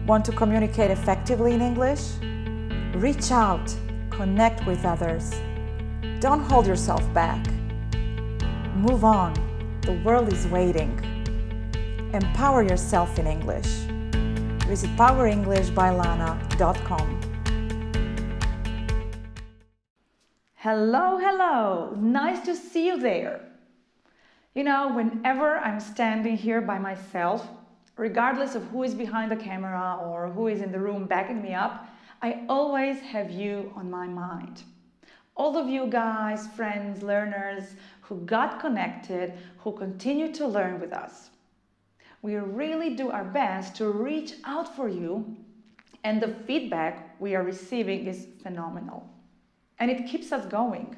Want to communicate effectively in English? Reach out, connect with others. Don't hold yourself back. Move on, the world is waiting. Empower yourself in English. Visit powerenglishbylana.com. Hello, nice to see you there. You know, whenever I'm standing here by myself, regardless of who is behind the camera or who is in the room backing me up, I always have you on my mind. All of you guys, friends, learners who got connected, who continue to learn with us. We really do our best to reach out for you, and the feedback we are receiving is phenomenal. And it keeps us going.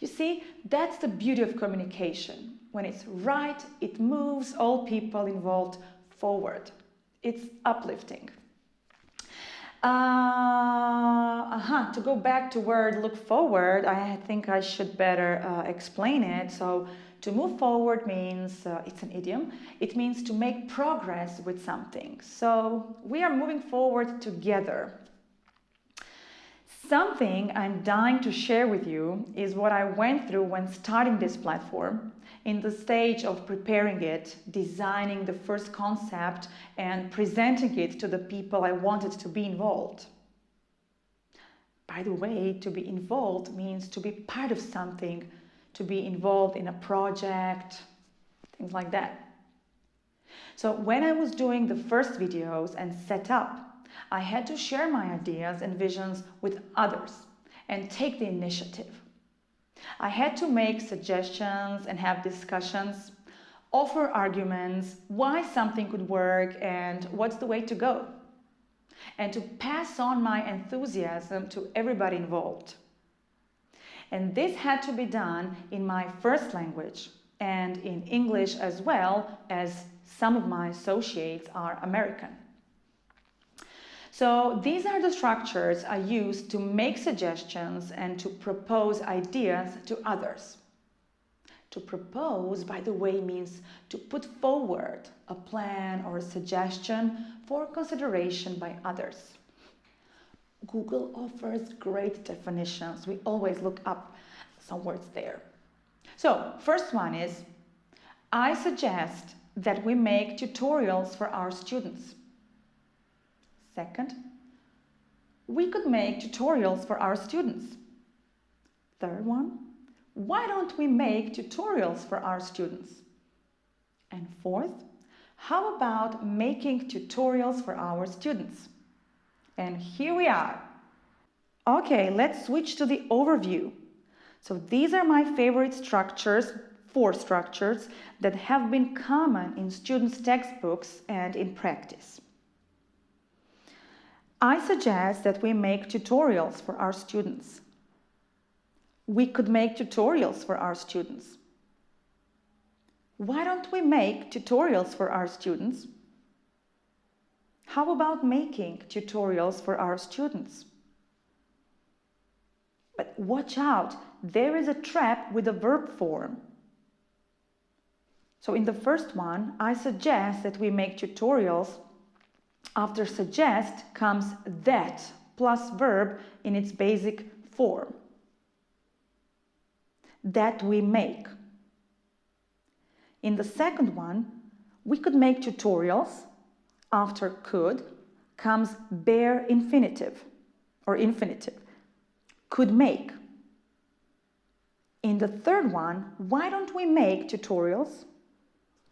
You see, that's the beauty of communication. When it's right, it moves all people involved forward. It's uplifting. To go back to word look forward, I think I should better explain it. So to move forward means, it's an idiom, it means to make progress with something. So we are moving forward together. Something I'm dying to share with you is what I went through when starting this platform, in the stage of preparing it, designing the first concept and presenting it to the people I wanted to be involved. By the way, to be involved means to be part of something, to be involved in a project, things like that. So when I was doing the first videos and set up, I had to share my ideas and visions with others and take the initiative. I had to make suggestions and have discussions, offer arguments, why something could work and what's the way to go, and to pass on my enthusiasm to everybody involved. And this had to be done in my first language and in English as well, as some of my associates are American. So these are the structures I use to make suggestions and to propose ideas to others. To propose, by the way, means to put forward a plan or a suggestion for consideration by others. Google offers great definitions. We always look up some words there. So, first one is, I suggest that we make tutorials for our students. Second, we could make tutorials for our students. Third one, why don't we make tutorials for our students? And fourth, how about making tutorials for our students? And here we are. Okay, let's switch to the overview. So these are my favorite structures, 4 structures that have been common in students' textbooks and in practice. I suggest that we make tutorials for our students. We could make tutorials for our students. Why don't we make tutorials for our students? How about making tutorials for our students? But watch out, there is a trap with the verb form. So in the first one, I suggest that we make tutorials. After suggest comes that plus verb in its basic form. That we make. In the second one, we could make tutorials. After could comes bare infinitive or infinitive. Could make. In the third one, why don't we make tutorials?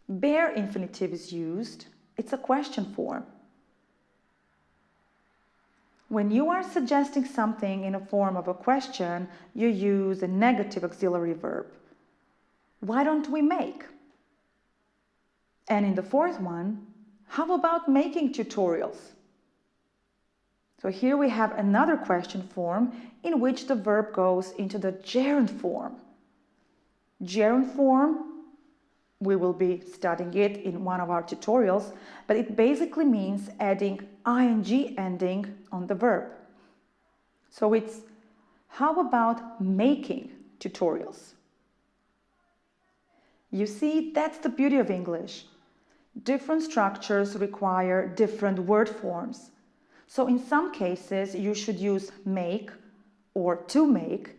Bare infinitive is used. It's a question form. When you are suggesting something in a form of a question, you use a negative auxiliary verb. Why don't we make? And in the fourth one, how about making tutorials? So here we have another question form in which the verb goes into the gerund form. Gerund form, we will be studying it in one of our tutorials, but it basically means adding ing ending on the verb. So it's, how about making tutorials? You see, that's the beauty of English. Different structures require different word forms. So in some cases, you should use make or to make,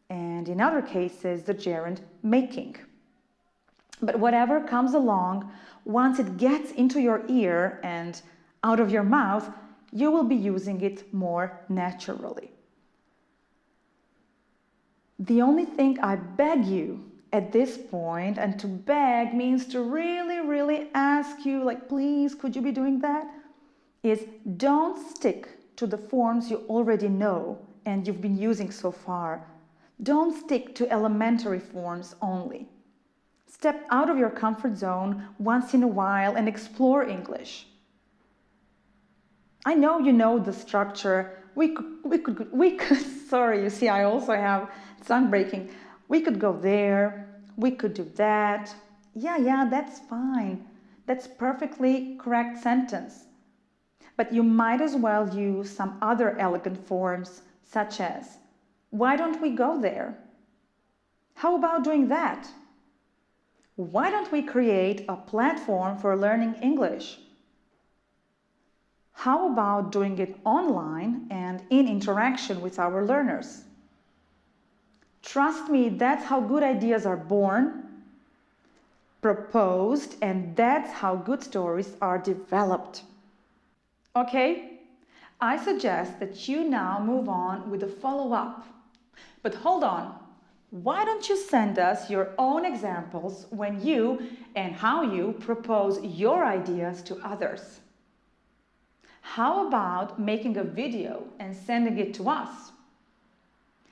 and in other cases, the gerund making. But whatever comes along, once it gets into your ear and out of your mouth, you will be using it more naturally. The only thing I beg you at this point, and to beg means to really ask you, like, please, could you be doing that? Is don't stick to the forms you already know and you've been using so far. Don't stick to elementary forms only. Step out of your comfort zone once in a while and explore English. I know you know the structure. We could, sorry, you see, I also have tongue breaking. We could go there, we could do that. Yeah, that's fine. That's perfectly correct sentence. But you might as well use some other elegant forms, such as, why don't we go there? How about doing that? Why don't we create a platform for learning English? How about doing it online and in interaction with our learners? Trust me, that's how good ideas are born, proposed, and that's how good stories are developed. Okay, I suggest that you now move on with the follow-up. But hold on, why don't you send us your own examples when you and how you propose your ideas to others? How about making a video and sending it to us?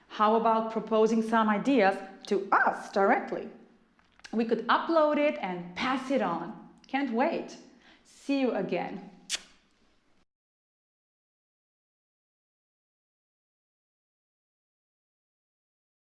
How about proposing some ideas to us directly? We could upload it and pass it on. Can't wait. See you again.